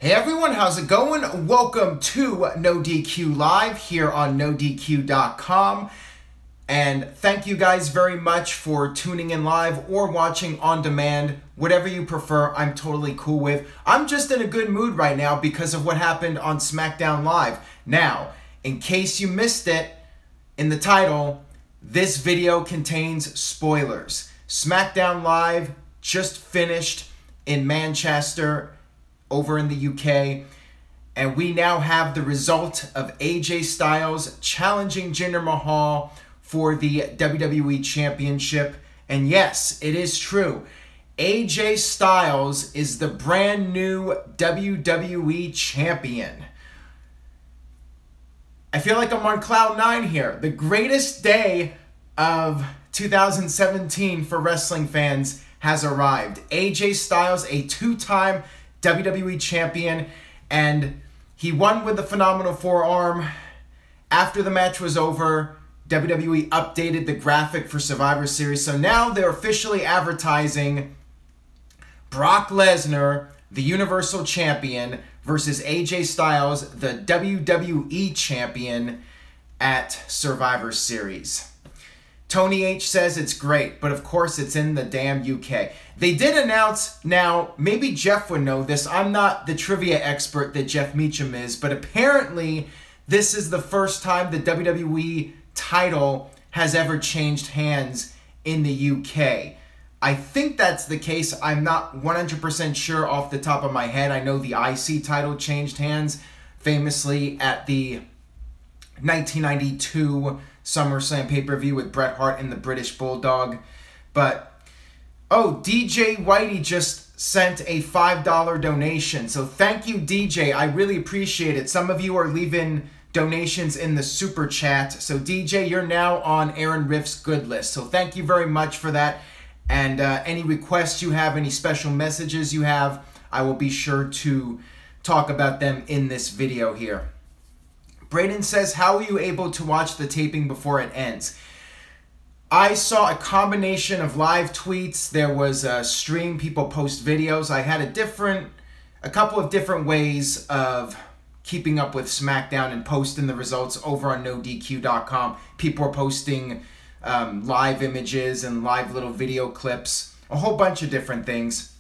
Hey everyone, how's it going? Welcome to NoDQ Live here on NoDQ.com. And thank you guys very much for tuning in live or watching on demand. Whatever you prefer, I'm totally cool with. I'm just in a good mood right now because of what happened on Smackdown Live. Now, in case you missed it, in the title, this video contains spoilers. Smackdown Live just finished in Manchester, over in the UK, and we now have the result of AJ Styles challenging Jinder Mahal for the WWE Championship. And yes, it is true. AJ Styles is the brand new WWE Champion. I feel like I'm on cloud nine here. The greatest day of 2017 for wrestling fans has arrived. AJ Styles, a two-time WWE Champion, and he won with a phenomenal forearm. After the match was over, WWE updated the graphic for Survivor Series, so now they're officially advertising Brock Lesnar, the Universal Champion, versus AJ Styles, the WWE Champion, at Survivor Series. Tony H says it's great, but of course it's in the damn UK. They did announce, now, maybe Jeff would know this, I'm not the trivia expert that Jeff Meacham is, but apparently this is the first time the WWE title has ever changed hands in the UK. I think that's the case. I'm not 100% sure off the top of my head. I know the IC title changed hands famously at the 1992 SummerSlam pay-per-view with Bret Hart and the British Bulldog. But, oh, DJ Whitey just sent a $5 donation. So thank you, DJ. I really appreciate it. Some of you are leaving donations in the super chat. So DJ, you're now on Aaron Riff's good list. So thank you very much for that. And any requests you have, any special messages you have, I will be sure to talk about them in this video here. Brayden says, how are you able to watch the taping before it ends? I saw a combination of live tweets. There was a stream, people post videos. I had a couple of different ways of keeping up with SmackDown and posting the results over on NoDQ.com. People are posting live images and live little video clips, a whole bunch of different things.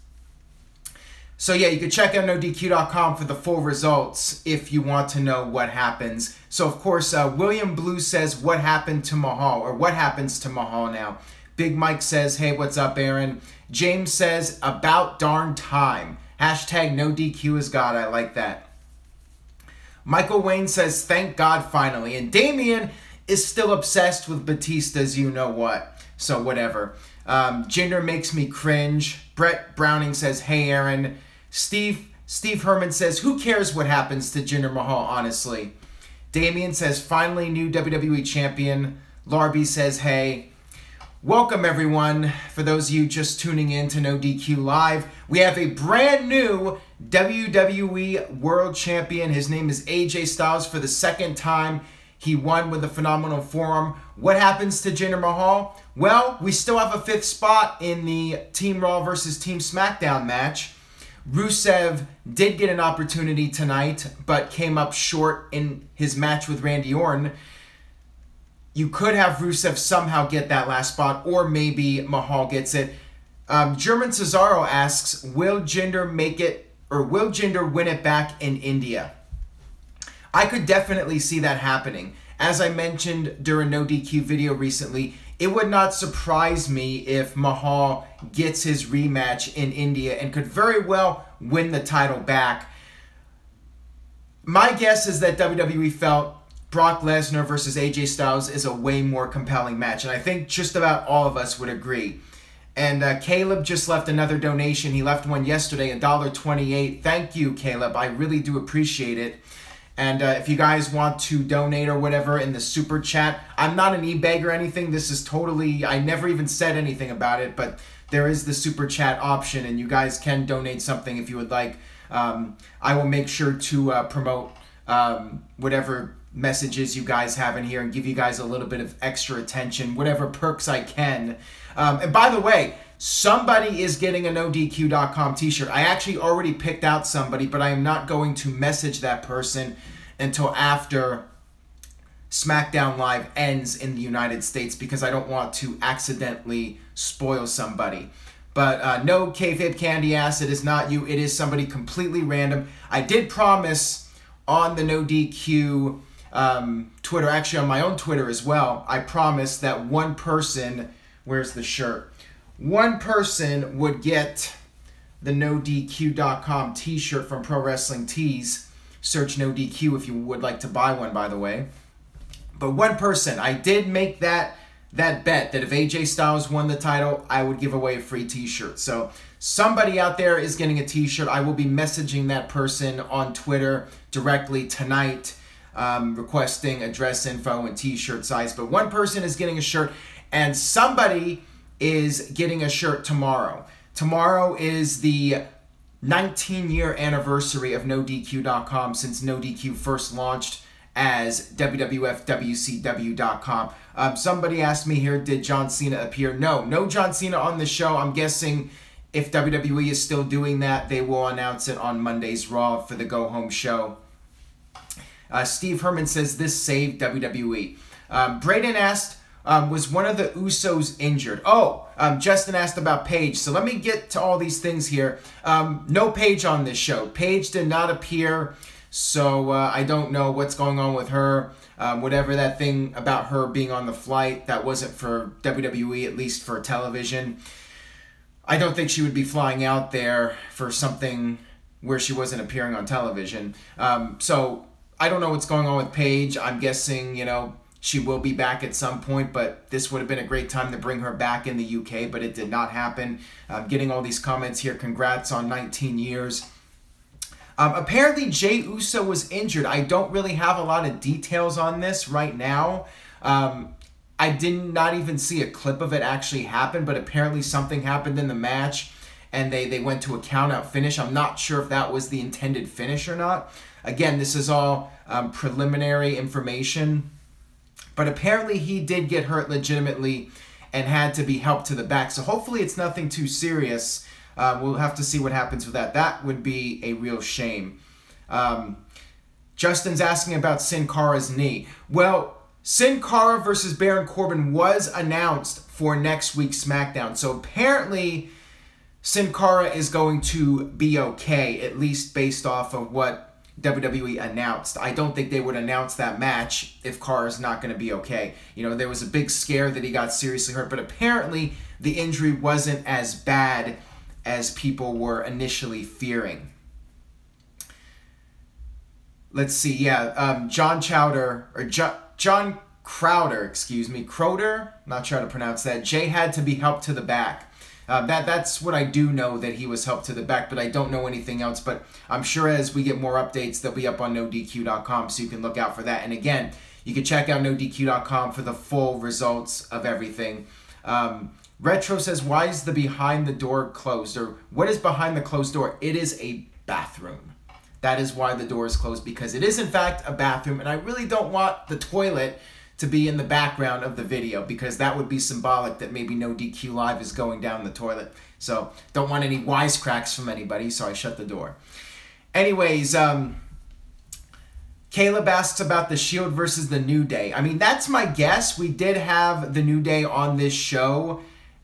So yeah, you can check out NoDQ.com for the full results if you want to know what happens. So of course, William Blue says, what happened to Mahal? Or what happens to Mahal now? Big Mike says, hey, what's up, Aaron? James says, about darn time. Hashtag NoDQ is God. I like that. Michael Wayne says, thank God finally. And Damien is still obsessed with Batista's you know what. So whatever. Jinder makes me cringe. Brett Browning says, hey, Aaron. Steve Herman says, who cares what happens to Jinder Mahal, honestly? Damien says, finally new WWE Champion. Larby says, hey. Welcome, everyone. For those of you just tuning in to NoDQ Live, we have a brand new WWE World Champion. His name is AJ Styles. For the second time, he won with a phenomenal forearm. What happens to Jinder Mahal? Well, we still have a fifth spot in the Team Raw versus Team SmackDown match. Rusev did get an opportunity tonight, but came up short in his match with Randy Orton. You could have Rusev somehow get that last spot, or maybe Mahal gets it. German Cesaro asks, will Jinder make it, or will Jinder win it back in India? I could definitely see that happening. As I mentioned during NoDQ video recently, it would not surprise me if Mahal gets his rematch in India and could very well win the title back. My guess is that WWE felt Brock Lesnar versus AJ Styles is a way more compelling match, and I think just about all of us would agree. And Caleb just left another donation. He left one yesterday, $1.28. Thank you, Caleb. I really do appreciate it. And if you guys want to donate or whatever in the super chat, I'm not an e-bag or anything. This is totally, I never even said anything about it, but there is the super chat option, and you guys can donate something if you would like. I will make sure to promote whatever messages you guys have in here and give you guys a little bit of extra attention, whatever perks I can. And by the way, somebody is getting a NoDQ.com t-shirt. I actually already picked out somebody, but I am not going to message that person until after SmackDown Live ends in the United States, because I don't want to accidentally spoil somebody. But no, Kayfabe Candy Ass, it is not you. It is somebody completely random. I did promise on the NoDQ Twitter, actually on my own Twitter as well, I promised that one person, where's the shirt? One person would get the NoDQ.com t-shirt from Pro Wrestling Tees. Search NoDQ if you would like to buy one, by the way. But one person, I did make that bet that if AJ Styles won the title, I would give away a free t-shirt. So somebody out there is getting a t-shirt. I will be messaging that person on Twitter directly tonight, requesting address info and t-shirt size. But one person is getting a shirt, and somebody is getting a shirt tomorrow. Tomorrow is the 19-year anniversary of NoDQ.com since NoDQ first launched as WWFWCW.com. Somebody asked me here, did John Cena appear? No John Cena on the show. I'm guessing if WWE is still doing that, they will announce it on Monday's Raw for the go-home show. Steve Herman says, this saved WWE. Braden asked, was one of the Usos injured? Justin asked about Paige. So let me get to all these things here. No Paige on this show. Paige did not appear, so I don't know what's going on with her. Whatever that thing about her being on the flight, that wasn't for WWE, at least for television. I don't think she would be flying out there for something where she wasn't appearing on television. So I don't know what's going on with Paige. I'm guessing, you know, she will be back at some point, but this would have been a great time to bring her back in the UK, but it did not happen. Getting all these comments here. Congrats on 19 years. Apparently, Jey Uso was injured. I don't really have a lot of details on this right now. I did not even see a clip of it actually happen, but apparently something happened in the match, and they went to a count-out finish. I'm not sure if that was the intended finish or not. Again, this is all preliminary information. But apparently he did get hurt legitimately and had to be helped to the back. So hopefully it's nothing too serious. We'll have to see what happens with that. That would be a real shame. Justin's asking about Sin Cara's knee. Well, Sin Cara versus Baron Corbin was announced for next week's SmackDown. So apparently Sin Cara is going to be okay, at least based off of what WWE announced. I don't think they would announce that match if Cara's not going to be okay. You know, there was a big scare that he got seriously hurt, but apparently the injury wasn't as bad as people were initially fearing. Let's see, yeah, John Crowder, excuse me, Crowder, not sure how to pronounce that. Jay had to be helped to the back. That's what I do know, that he was helped to the back, but I don't know anything else. But I'm sure as we get more updates, they'll be up on NoDQ.com, so you can look out for that. And again, you can check out NoDQ.com for the full results of everything. Retro says, why is the behind the door closed? Or what is behind the closed door? It is a bathroom. That is why the door is closed, because it is in fact a bathroom, and I really don't want the toilet to be in the background of the video, because that would be symbolic that maybe NoDQ Live is going down the toilet. So don't want any wisecracks from anybody, so I shut the door. Anyways, Caleb asks about the Shield versus the New Day. I mean, that's my guess. We did have the New Day on this show,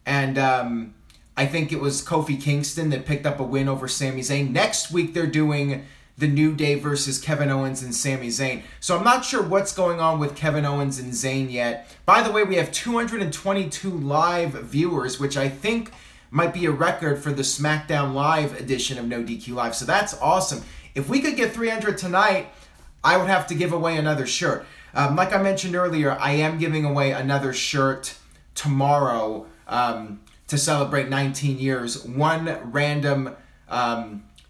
and I think it was Kofi Kingston that picked up a win over Sami Zayn. Next week, they're doing the New Day versus Kevin Owens and Sami Zayn. So I'm not sure what's going on with Kevin Owens and Zayn yet. By the way, we have 222 live viewers, which I think might be a record for the SmackDown Live edition of NoDQ Live. So that's awesome. If we could get 300 tonight, I would have to give away another shirt. Like I mentioned earlier, I am giving away another shirt tomorrow to celebrate 19 years. One random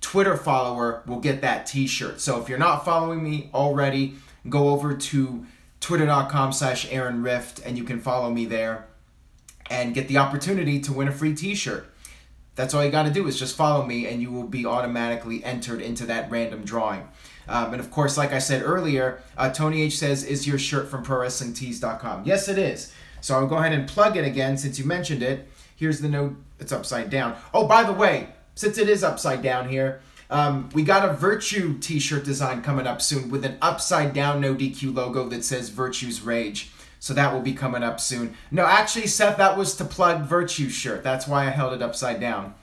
Twitter follower will get that t-shirt. So if you're not following me already, go over to twitter.com/AaronRift and you can follow me there and get the opportunity to win a free t-shirt. That's all you got to do is just follow me and you will be automatically entered into that random drawing. And of course, like I said earlier, Tony H says, is your shirt from ProWrestlingTees.com? Yes, it is. So I'll go ahead and plug it again since you mentioned it. Here's the it's upside down. Oh, by the way, since it is upside down here, we got a Virtue t-shirt design coming up soon with an upside down NoDQ logo that says Virtue's Rage. So that will be coming up soon. No, actually, Seth, that was to plug Virtue's shirt. That's why I held it upside down.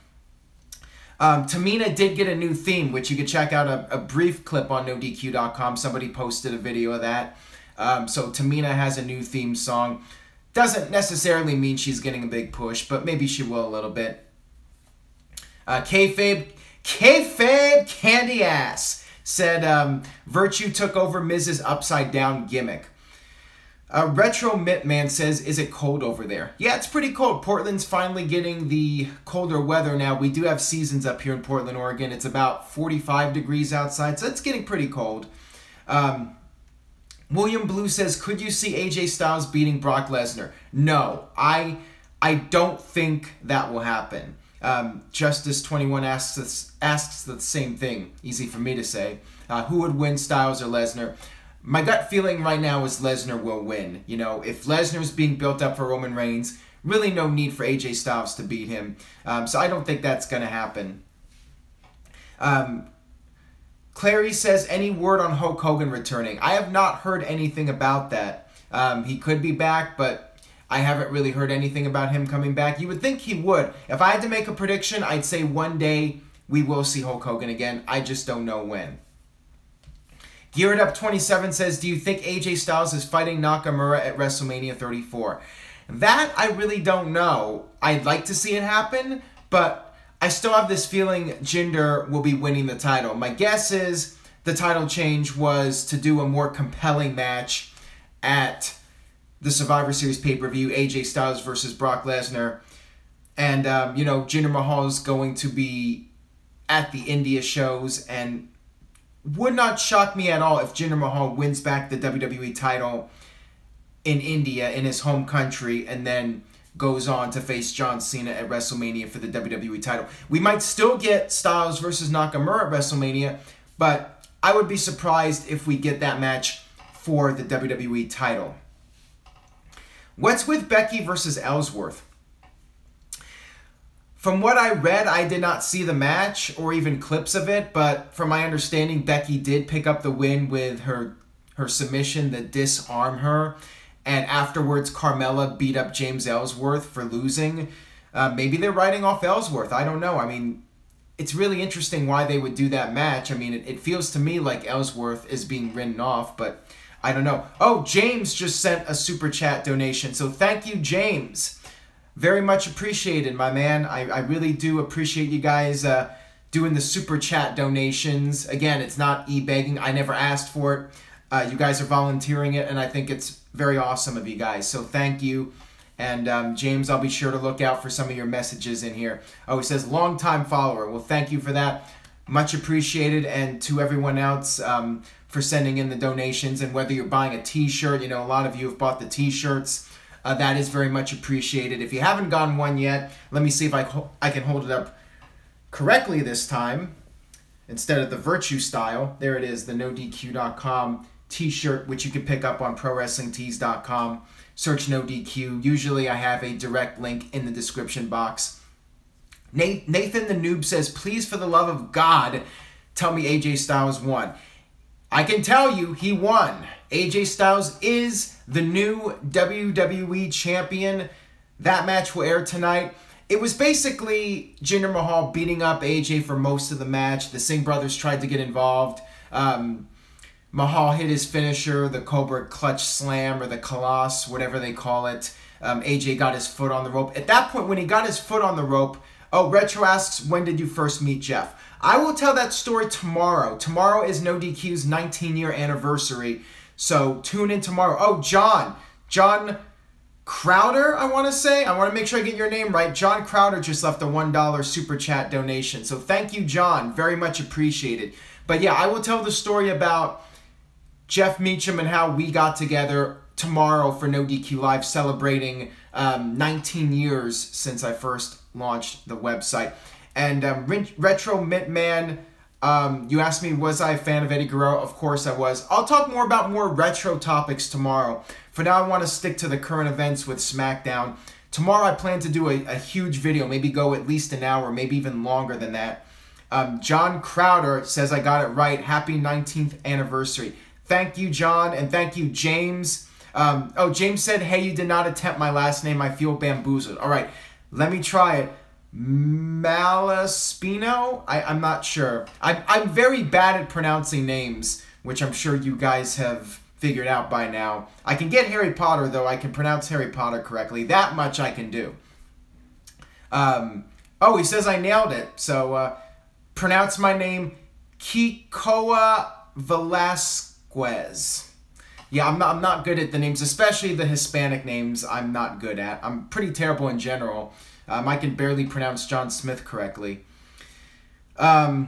Tamina did get a new theme, which you can check out a brief clip on NoDQ.com. Somebody posted a video of that. So Tamina has a new theme song. Doesn't necessarily mean she's getting a big push, but maybe she will a little bit. Kayfabe Candy Ass said Virtue took over Miz's upside down gimmick. Retro Mitman says, is it cold over there? Yeah, it's pretty cold. Portland's finally getting the colder weather now. We do have seasons up here in Portland, Oregon. It's about 45 degrees outside, so it's getting pretty cold. William Blue says, could you see AJ Styles beating Brock Lesnar? No, I don't think that will happen. Justice21 asks the same thing. Easy for me to say. Who would win, Styles or Lesnar? My gut feeling right now is Lesnar will win. You know, if Lesnar's being built up for Roman Reigns, really no need for AJ Styles to beat him. So I don't think that's going to happen. Clary says, any word on Hulk Hogan returning? I have not heard anything about that. He could be back, but I haven't really heard anything about him coming back. You would think he would. If I had to make a prediction, I'd say one day we will see Hulk Hogan again. I just don't know when. Geared Up 27 says, do you think AJ Styles is fighting Nakamura at WrestleMania 34? That I really don't know. I'd like to see it happen, but I still have this feeling Jinder will be winning the title. My guess is the title change was to do a more compelling match at the Survivor Series pay-per-view, AJ Styles versus Brock Lesnar. And, you know, Jinder Mahal is going to be at the India shows, and would not shock me at all if Jinder Mahal wins back the WWE title in India, in his home country, and then goes on to face John Cena at WrestleMania for the WWE title. We might still get Styles versus Nakamura at WrestleMania, but I would be surprised if we get that match for the WWE title. What's with Becky versus Ellsworth? From what I read, I did not see the match or even clips of it, but from my understanding, Becky did pick up the win with her submission that disarmed her, and afterwards Carmella beat up James Ellsworth for losing. Maybe they're writing off Ellsworth. I don't know. I mean, it's really interesting why they would do that match. I mean, it feels to me like Ellsworth is being written off, but I don't know. Oh, James just sent a super chat donation, so thank you, James. Very much appreciated, my man. I really do appreciate you guys doing the super chat donations. Again, it's not e-begging. I never asked for it. You guys are volunteering it, and I think it's very awesome of you guys. So thank you. And James, I'll be sure to look out for some of your messages in here. Oh, he says, long-time follower. Well, thank you for that. Much appreciated. And to everyone else for sending in the donations. And whether you're buying a t-shirt, you know, a lot of you have bought the t-shirts. That is very much appreciated. If you haven't gotten one yet, let me see if I can hold it up correctly this time instead of the Virtue style. There it is, the NoDQ.com t-shirt, which you can pick up on ProWrestlingTees.com. Search NoDQ. Usually I have a direct link in the description box. Nathan the Noob says, please, for the love of God, tell me AJ Styles won. I can tell you he won. AJ Styles is the new WWE champion. That match will air tonight. It was basically Jinder Mahal beating up AJ for most of the match. The Singh brothers tried to get involved. Mahal hit his finisher, the Cobra Clutch Slam, or the Colossus, whatever they call it. AJ got his foot on the rope. At that point, when he got his foot on the rope, oh, Retro asks, when did you first meet Jeff? I will tell that story tomorrow. Tomorrow is NoDQ's 19-year anniversary. So tune in tomorrow. Oh, John Crowder, I want to say. I want to make sure I get your name right. John Crowder just left a $1 super chat donation. So thank you, John. Very much appreciated. But yeah, I will tell the story about Jeff Meacham and how we got together tomorrow for NoDQ Live, celebrating 19 years since I first launched the website. And Retro Mintman, you asked me, was I a fan of Eddie Guerrero? Of course I was. I'll talk more about more retro topics tomorrow. For now, I want to stick to the current events with SmackDown. tomorrow I plan to do a huge video, maybe go at least an hour, maybe even longer than that. John Crowder says I got it right. Happy 19th anniversary. Thank you, John, and thank you, James. Oh, James said, hey, you did not attempt my last name. I feel bamboozled. All right, let me try it. Malaspino? I'm not sure. I'm very bad at pronouncing names, which I'm sure you guys have figured out by now. I can get Harry Potter, though. I can pronounce Harry Potter correctly. That much I can do. Oh, he says I nailed it. So, pronounce my name Kikoa Velasquez. Yeah, I'm not good at the names, especially the Hispanic names I'm not good at. I'm pretty terrible in general. I can barely pronounce John Smith correctly. Sean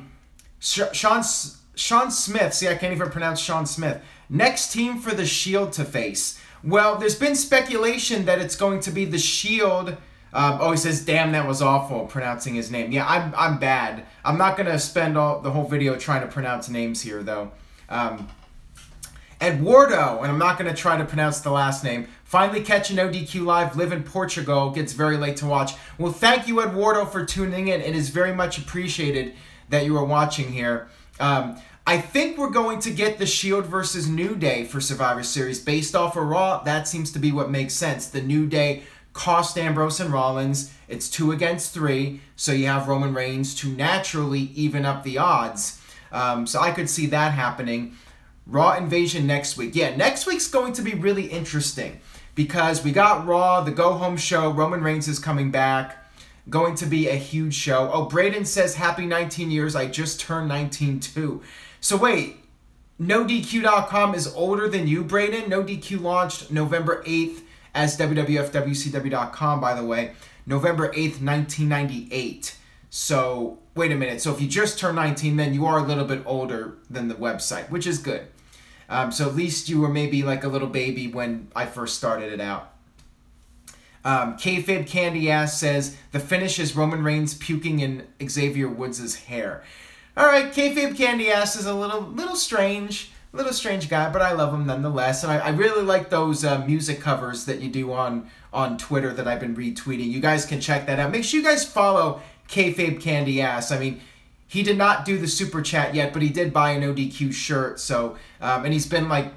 Smith. See, I can't even pronounce Sean Smith. Next team for the Shield to face. Well, there's been speculation that it's going to be the Shield. Oh, he says, damn, that was awful, pronouncing his name. Yeah, I'm bad. I'm not going to spend the whole video trying to pronounce names here, though. Eduardo, and I'm not going to try to pronounce the last name. Finally catching NoDQ live, live in Portugal, gets very late to watch. Well, thank you, Eduardo, for tuning in. It is very much appreciated that you are watching here. I think we're going to get the Shield versus New Day for Survivor Series based off of Raw. That seems to be what makes sense. The New Day cost Ambrose and Rollins. It's 2 against 3, so you have Roman Reigns to naturally even up the odds. So I could see that happening. Raw Invasion next week. Yeah, next week's going to be really interesting because we got Raw, the go-home show. Roman Reigns is coming back. Going to be a huge show. Oh, Braden says, happy 19 years. I just turned 19 too. So wait, NoDQ.com is older than you, Braden? NoDQ launched November 8th as WWFWCW.com, by the way. November 8th, 1998. So, wait a minute. So if you just turned 19, then you are a little bit older than the website, which is good. So at least you were maybe like a little baby when I first started it out. Kayfabe Candy Ass says, the finish is Roman Reigns puking in Xavier Woods' hair. Alright, Kayfabe Candy Ass is a little strange guy, but I love him nonetheless. And I really like those music covers that you do on Twitter that I've been retweeting. You guys can check that out. Make sure you guys follow Kayfabe Candy Ass. I mean, he did not do the super chat yet, but he did buy a NoDQ shirt. So, and he's been like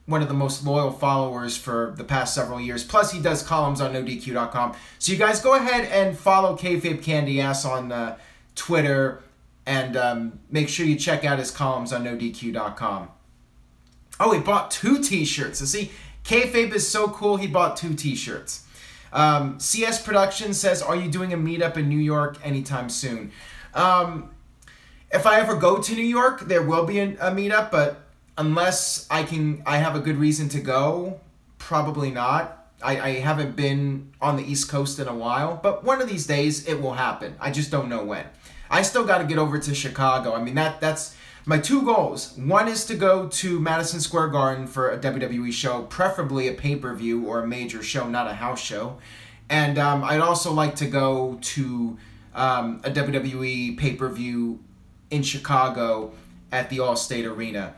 one of the most loyal followers for the past several years. Plus, he does columns on NoDQ.com. So you guys go ahead and follow Kayfabe Candy Ass on Twitter, and make sure you check out his columns on NoDQ.com. Oh, he bought 2 t-shirts. So see, Kayfabe is so cool, he bought 2 t-shirts. CS Productions says, are you doing a meetup in New York anytime soon? If I ever go to New York, there will be a meetup, but unless I have a good reason to go, probably not. I haven't been on the East Coast in a while, but one of these days it will happen. I just don't know when. I still got to get over to Chicago. I mean, that's my 2 goals. One is to go to Madison Square Garden for a WWE show, preferably a pay-per-view or a major show, not a house show. And I'd also like to go to a WWE pay-per-view in Chicago at the Allstate Arena.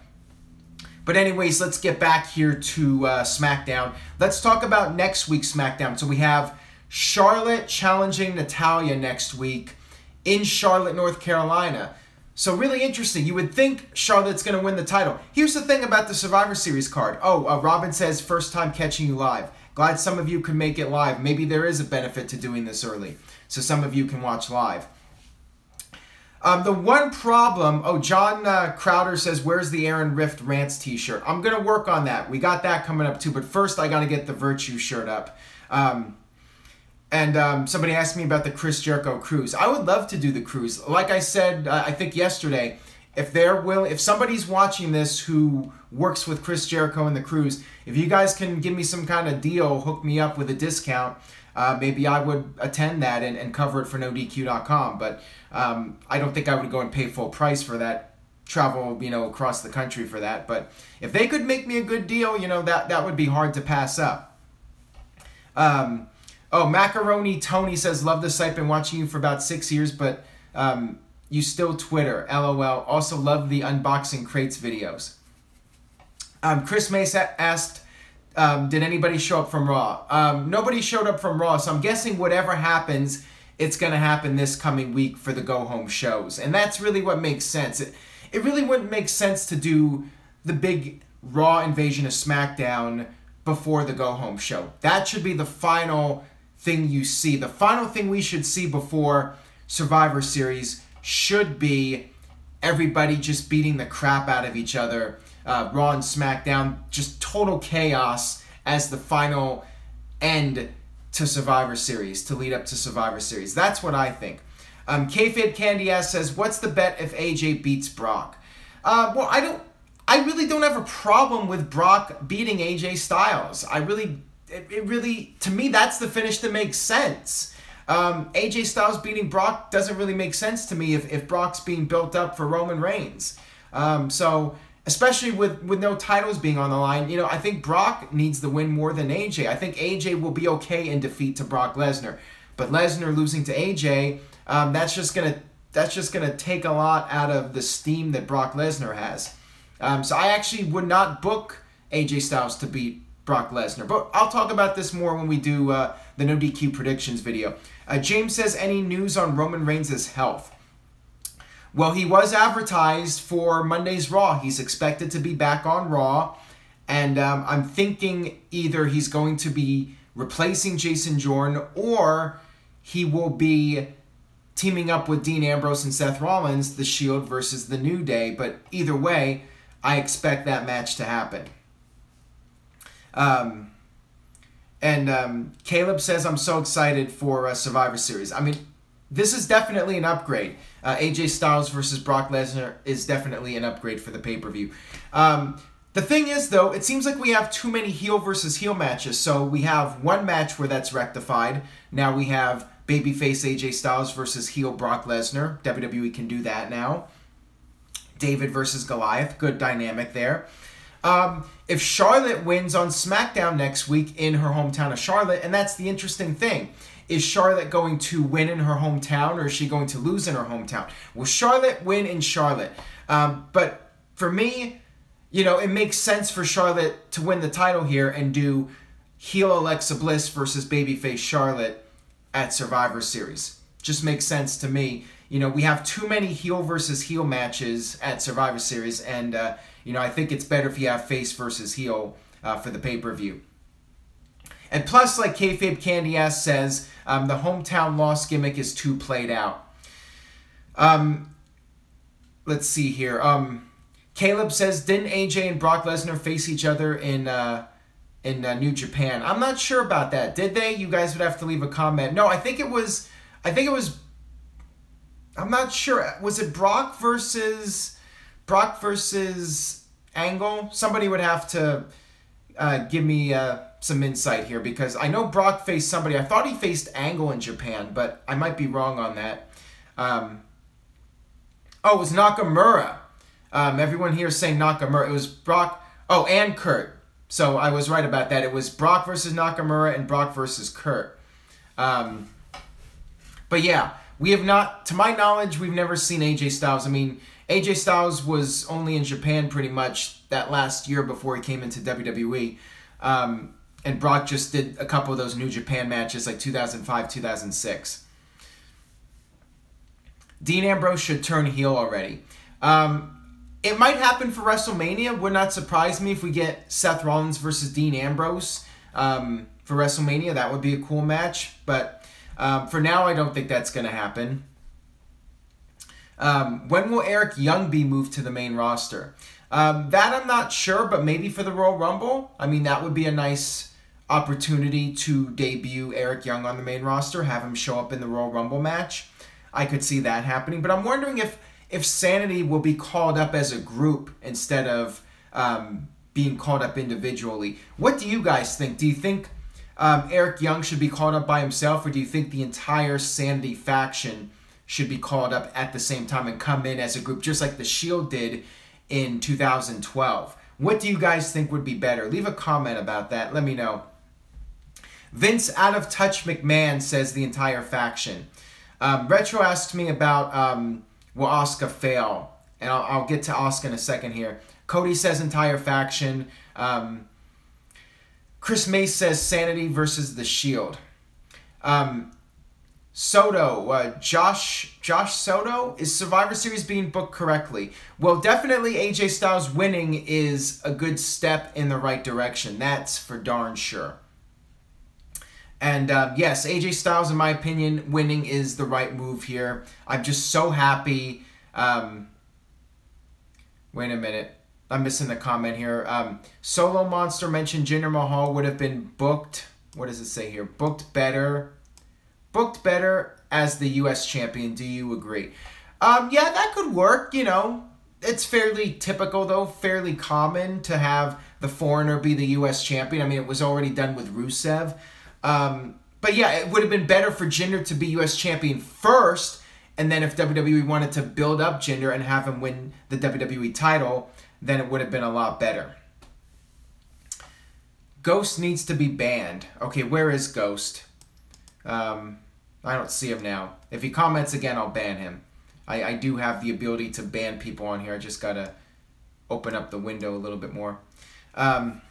But anyways, let's get back here to SmackDown. Let's talk about next week's SmackDown. So we have Charlotte challenging Natalya next week in Charlotte, North Carolina. So really interesting. You would think Charlotte's going to win the title. Here's the thing about the Survivor Series card. Oh, Robin says, first time catching you live. Glad some of you can make it live. Maybe there is a benefit to doing this early, so some of you can watch live. The one problem, oh, John Crowder says, where's the Aaron Rift Rants t-shirt? I'm going to work on that. We got that coming up too, but first I got to get the Virtue shirt up. Somebody asked me about the Chris Jericho cruise. I would love to do the cruise. Like I said, I think yesterday, if somebody's watching this who works with Chris Jericho and the cruise, if you guys can give me some kind of deal, hook me up with a discount, maybe I would attend that and cover it for NoDQ.com. But I don't think I would go and pay full price for that, travel, across the country for that. But if they could make me a good deal, that would be hard to pass up. Oh, Macaroni Tony says, love the site, been watching you for about 6 years, but you still Twitter, LOL. Also love the unboxing crates videos. Chris Mace asked, Did anybody show up from Raw? Nobody showed up from Raw, so I'm guessing whatever happens, it's going to happen this coming week for the go-home shows. And that's really what makes sense. It really wouldn't make sense to do the big Raw invasion of SmackDown before the go-home show. That should be the final thing you see. The final thing we should see before Survivor Series should be everybody just beating the crap out of each other. Raw and SmackDown, just total chaos as the final end to Survivor Series, to lead up to Survivor Series. That's what I think. Kayfabe Candy Ass says, what's the bet if AJ beats Brock? Well, I really don't have a problem with Brock beating AJ Styles. It really, to me, that's the finish that makes sense. AJ Styles beating Brock doesn't really make sense to me if Brock's being built up for Roman Reigns. So, especially with no titles being on the line, I think Brock needs the win more than AJ. I think AJ will be okay in defeat to Brock Lesnar. But Lesnar losing to AJ, that's just gonna take a lot out of the steam that Brock Lesnar has. So I actually would not book AJ Styles to beat Brock Lesnar. But I'll talk about this more when we do the NoDQ predictions video. James says, any news on Roman Reigns' health? Well, he was advertised for Monday's Raw. He's expected to be back on Raw. And I'm thinking either he's going to be replacing Jason Jordan or he will be teaming up with Dean Ambrose and Seth Rollins, The Shield versus The New Day. But either way, I expect that match to happen. Caleb says, I'm so excited for Survivor Series. I mean, this is definitely an upgrade. AJ Styles versus Brock Lesnar is definitely an upgrade for the pay-per-view. The thing is, though, it seems like we have too many heel versus heel matches. So we have one match where that's rectified. Now we have babyface AJ Styles versus heel Brock Lesnar. WWE can do that now. David versus Goliath. Good dynamic there. If Charlotte wins on SmackDown next week in her hometown of Charlotte, and that's the interesting thing. Is Charlotte going to win in her hometown or is she going to lose in her hometown? Will Charlotte win in Charlotte? But for me, it makes sense for Charlotte to win the title here and do heel Alexa Bliss versus babyface Charlotte at Survivor Series. Just makes sense to me. We have too many heel versus heel matches at Survivor Series, and I think it's better if you have face versus heel for the pay-per-view. And plus, like Kayfabe Candy Ass says, the hometown loss gimmick is too played out. Let's see here. Caleb says, didn't AJ and Brock Lesnar face each other in New Japan? I'm not sure about that. Did they? You guys would have to leave a comment. No, I think it was. I'm not sure. Was it Brock versus Angle? Somebody would have to give me some insight here, because I know Brock faced somebody. I thought he faced Angle in Japan, but I might be wrong on that. Oh, it was Nakamura. Everyone here is saying Nakamura. It was Brock. Oh, and Kurt. So I was right about that. It was Brock versus Nakamura and Brock versus Kurt. But yeah, we have not, to my knowledge, we've never seen AJ Styles. I mean, AJ Styles was only in Japan pretty much that last year before he came into WWE. And Brock just did a couple of those New Japan matches like 2005, 2006. Dean Ambrose should turn heel already. It might happen for WrestleMania. Would not surprise me if we get Seth Rollins versus Dean Ambrose for WrestleMania. That would be a cool match. But for now, I don't think that's going to happen. When will Eric Young be moved to the main roster? That I'm not sure, but maybe for the Royal Rumble. I mean, that would be a nice opportunity to debut Eric Young on the main roster, have him show up in the Royal Rumble match. I could see that happening. But I'm wondering if Sanity will be called up as a group instead of being called up individually. What do you guys think? Do you think Eric Young should be called up by himself, or do you think the entire Sanity faction should be called up at the same time and come in as a group, just like the Shield did in 2012? What do you guys think would be better? Leave a comment about that. Let me know. Vince Out of Touch McMahon says the entire faction. Retro asked me about will Asuka fail? And I'll get to Asuka in a second here. Cody says entire faction. Chris Mace says Sanity versus The Shield. Soto, Josh Soto, is Survivor Series being booked correctly? Well, definitely AJ Styles winning is a good step in the right direction. That's for darn sure. And yes, AJ Styles, in my opinion, winning is the right move here. I'm just so happy. Wait a minute. I'm missing the comment here. Solo Monster mentioned Jinder Mahal would have been booked. What does it say here? Booked better as the U.S. champion. Do you agree? Yeah, that could work. You know, it's fairly typical, though, fairly common to have the foreigner be the U.S. champion. I mean, it was already done with Rusev. But yeah, it would have been better for Jinder to be U.S. champion first, and then if WWE wanted to build up Jinder and have him win the WWE title, then it would have been a lot better. Ghost needs to be banned. Okay, where is Ghost? I don't see him now. If he comments again, I'll ban him. I do have the ability to ban people on here. I just got to open up the window a little bit more. Do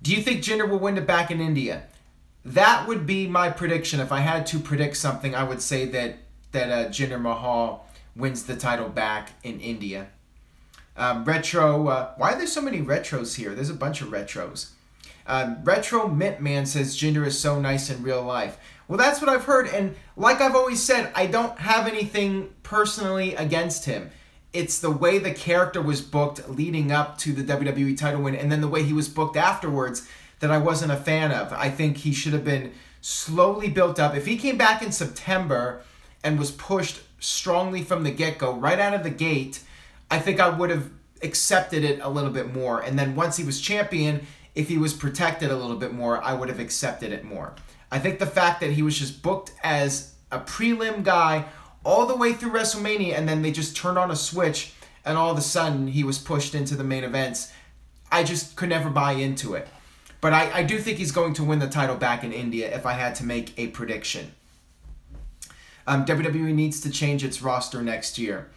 you think Jinder will win it back in India? That would be my prediction. If I had to predict something, I would say that Jinder Mahal wins the title back in India. Retro, why are there so many retros here? There's a bunch of retros. Retro Mintman says Jinder is so nice in real life. Well, that's what I've heard, and like I've always said, I don't have anything personally against him. It's the way the character was booked leading up to the WWE title win, and then the way he was booked afterwards that I wasn't a fan of. I think he should have been slowly built up. If he came back in September and was pushed strongly from the get-go, right out of the gate, I think I would have accepted it a little bit more. And then once he was champion, if he was protected a little bit more, I would have accepted it more. I think the fact that he was just booked as a prelim guy all the way through WrestleMania, and then they just turned on a switch, and all of a sudden he was pushed into the main events, I just could never buy into it. But I do think he's going to win the title back in India if I had to make a prediction. WWE needs to change its roster next year.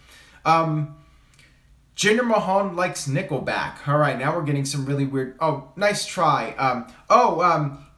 Jinder Mahal likes Nickelback. All right, now we're getting some really weird... Oh, nice try.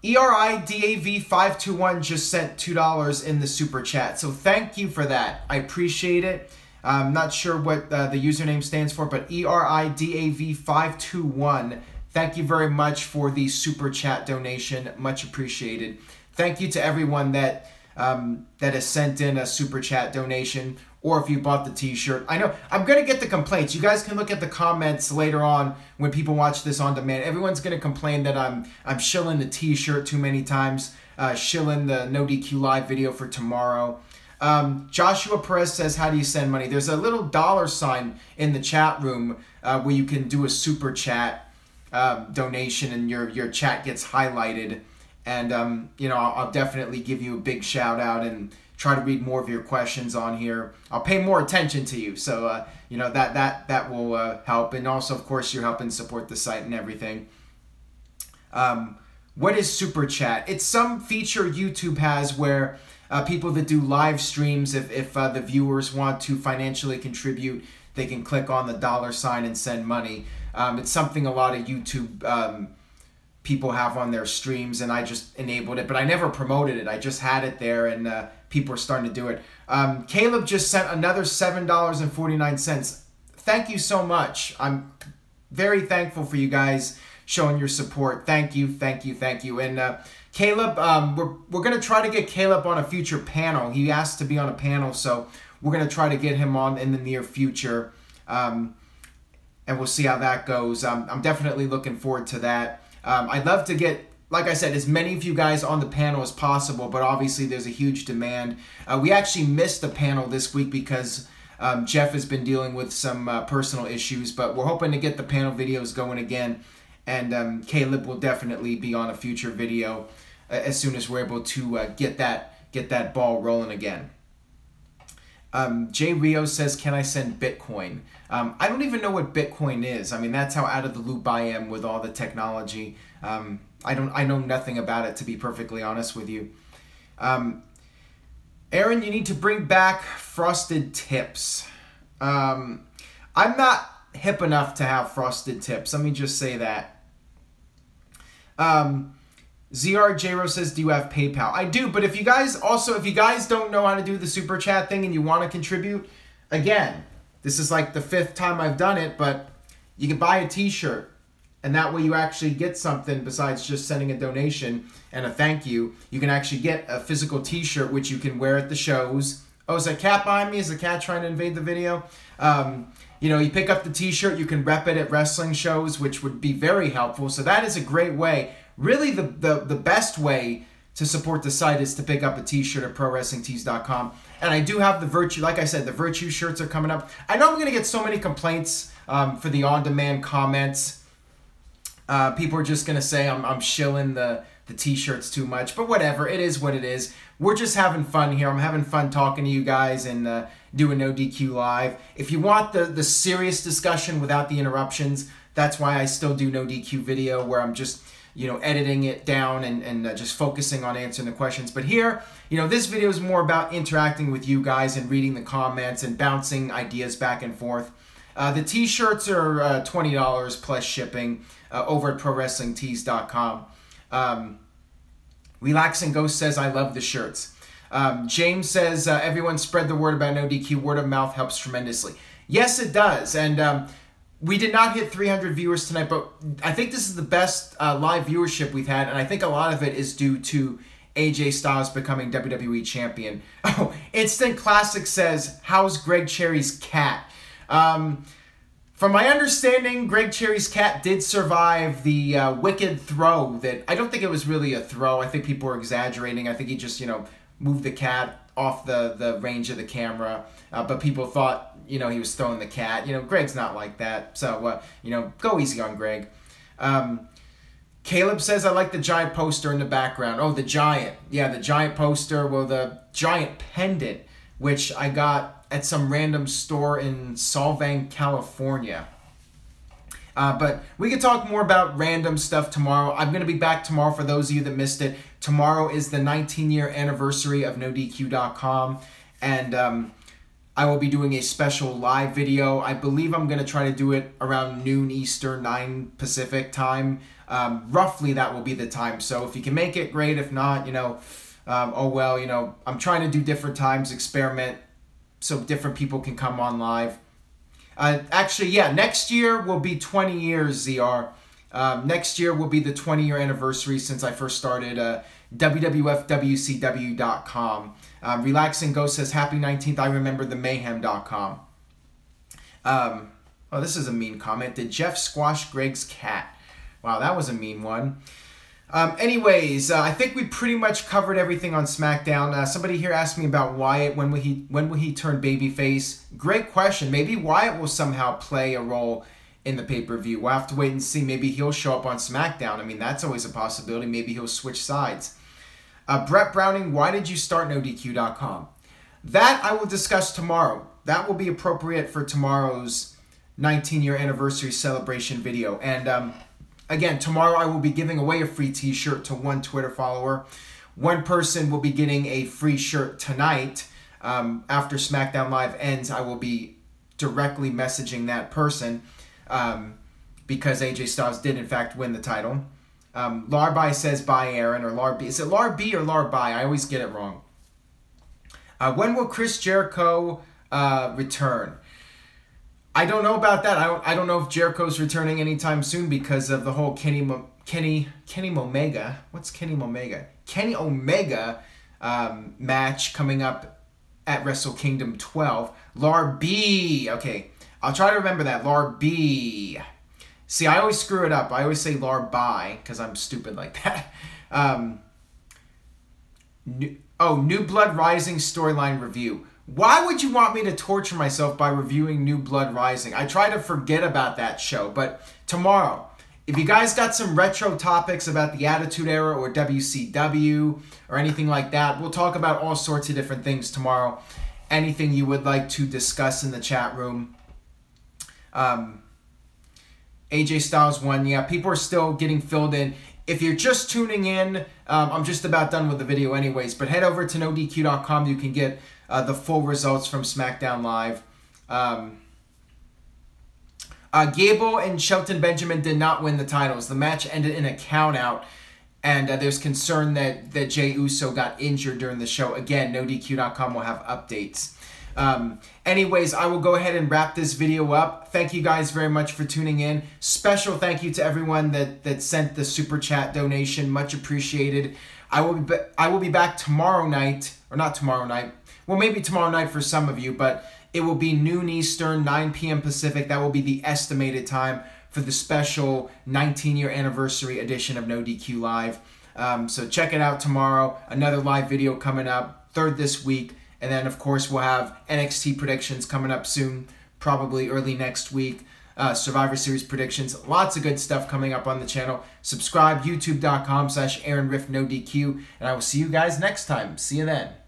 ERIDAV521 just sent $2 in the super chat. So thank you for that. I appreciate it. I'm not sure what the username stands for, but ERIDAV521. Thank you very much for the super chat donation. Much appreciated. Thank you to everyone that has sent in a super chat donation, or if you bought the t-shirt. I know I'm going to get the complaints. You guys can look at the comments later on when people watch this on demand. Everyone's going to complain that I'm shilling the t-shirt too many times, shilling the NoDQ live video for tomorrow. Joshua Perez says, how do you send money? There's a little $ in the chat room where you can do a super chat donation, and your chat gets highlighted. And, you know, I'll definitely give you a big shout out and try to read more of your questions on here. I'll pay more attention to you. So, you know, that will help. And also, of course, you're helping support the site and everything. What is Super Chat? It's some feature YouTube has where people that do live streams, if the viewers want to financially contribute, they can click on the $ and send money. It's something a lot of YouTube people have on their streams, and I just enabled it, but I never promoted it. I just had it there, and people are starting to do it. Caleb just sent another $7.49. Thank you so much. I'm very thankful for you guys showing your support. Thank you, thank you, thank you. And Caleb, we're going to try to get Caleb on a future panel. He asked to be on a panel, so we're going to try to get him on in the near future, and we'll see how that goes. I'm definitely looking forward to that. I'd love to get, like I said, as many of you guys on the panel as possible, but obviously there's a huge demand. We actually missed the panel this week because Jeff has been dealing with some personal issues, but we're hoping to get the panel videos going again, and Caleb will definitely be on a future video as soon as we're able to get that ball rolling again. Jay Rio says, can I send Bitcoin? I don't even know what Bitcoin is. I mean, that's how out of the loop I am with all the technology. I know nothing about it, to be perfectly honest with you. Aaron, you need to bring back frosted tips. I'm not hip enough to have frosted tips. Let me just say that. ZRJro says, do you have PayPal? I do, but if you guys don't know how to do the super chat thing and you want to contribute, again, this is like the 5th time I've done it, but you can buy a t-shirt, and that way you actually get something besides just sending a donation and a thank you. You can actually get a physical t-shirt, which you can wear at the shows. Oh, is that cat behind me? Is the cat trying to invade the video? You know, you pick up the t-shirt, you can rep it at wrestling shows, which would be very helpful. So that is a great way. Really, the best way to support the site is to pick up a t-shirt at ProWrestlingTees.com. And I do have the Virtue, like I said, the Virtue shirts are coming up. I know I'm going to get so many complaints for the on-demand comments. People are just going to say I'm shilling the t-shirts too much, but whatever, it is what it is. We're just having fun here. I'm having fun talking to you guys and doing NoDQ Live. If you want the serious discussion without the interruptions, that's why I still do NoDQ video, where I'm just, you know, editing it down and just focusing on answering the questions. But here, you know, this video is more about interacting with you guys and reading the comments and bouncing ideas back and forth. The t-shirts are $20 plus shipping over at ProWrestlingTees.com. Relaxing Ghost says, I love the shirts. James says, everyone spread the word about NoDQ. Word of mouth helps tremendously. Yes, it does. And we did not hit 300 viewers tonight, but I think this is the best live viewership we've had, and I think a lot of it is due to AJ Styles becoming WWE Champion. Oh, Instant Classic says, how's Greg Cherry's cat? From my understanding, Greg Cherry's cat did survive the wicked throw that, I don't think it was really a throw. I think people were exaggerating. I think he just, you know, moved the cat off the range of the camera. But people thought, you know, he was throwing the cat. You know, Greg's not like that. So, you know, go easy on Greg. Caleb says, I like the giant poster in the background. Oh, the giant. Yeah, the giant poster. Well, the giant pendant, which I got at some random store in Solvang, California. But we could talk more about random stuff tomorrow. I'm going to be back tomorrow for those of you that missed it. Tomorrow is the 19-year anniversary of NoDQ.com, and I will be doing a special live video. I believe I'm going to try to do it around noon Eastern, 9 Pacific time. Roughly that will be the time. So if you can make it, great. If not, you know, oh well, you know, I'm trying to do different times, experiment, so different people can come on live. Actually, yeah, next year will be 20 years, ZR. Next year will be the 20-year anniversary since I first started WWFWCW.com. Relaxing Ghost says, happy 19th, I remember the mayhem.com. Oh, this is a mean comment. Did Jeff squash Greg's cat? Wow, that was a mean one. Anyways, I think we pretty much covered everything on SmackDown. Somebody here asked me about Wyatt. When will he turn babyface? Great question. Maybe Wyatt will somehow play a role in the pay-per-view. We'll have to wait and see. Maybe he'll show up on SmackDown. I mean, that's always a possibility. Maybe he'll switch sides. Brett Browning, why did you start NoDQ.com? That I will discuss tomorrow. That will be appropriate for tomorrow's 19-year anniversary celebration video. And again, tomorrow I will be giving away a free t-shirt to one Twitter follower. One person will be getting a free shirt tonight. After SmackDown Live ends, I will be directly messaging that person because AJ Styles did, in fact, win the title. Larby says, bye, Aaron, or Larby. Is it Larby or Larby? I always get it wrong. When will Chris Jericho return? I don't know about that. I don't know if Jericho's returning anytime soon because of the whole Kenny Omega. What's Kenny Omega? Kenny Omega match coming up at Wrestle Kingdom 12. Larby. Okay, I'll try to remember that. Larby. See, I always screw it up. I always say Larby because I'm stupid like that. New Blood Rising storyline review. Why would you want me to torture myself by reviewing New Blood Rising? I try to forget about that show, but tomorrow, if you guys got some retro topics about the Attitude Era or WCW or anything like that, we'll talk about all sorts of different things tomorrow. Anything you would like to discuss in the chat room. AJ Styles won. Yeah, people are still getting filled in. If you're just tuning in, I'm just about done with the video anyways, but head over to NoDQ.com. You can get the full results from SmackDown Live. Gable and Shelton Benjamin did not win the titles. The match ended in a count out. And there's concern that Jey Uso got injured during the show. Again, NoDQ.com will have updates. Anyways, I will go ahead and wrap this video up. Thank you guys very much for tuning in. Special thank you to everyone that sent the super chat donation. Much appreciated. I will be back tomorrow night, or not tomorrow night. Well, maybe tomorrow night for some of you, but it will be noon Eastern, 9 p.m. Pacific. That will be the estimated time for the special 19-year anniversary edition of NoDQ Live. So check it out tomorrow. Another live video coming up, third this week. And then, of course, we'll have NXT predictions coming up soon, probably early next week. Survivor Series predictions. Lots of good stuff coming up on the channel. Subscribe, youtube.com/AaronRiffNoDQ. And I will see you guys next time. See you then.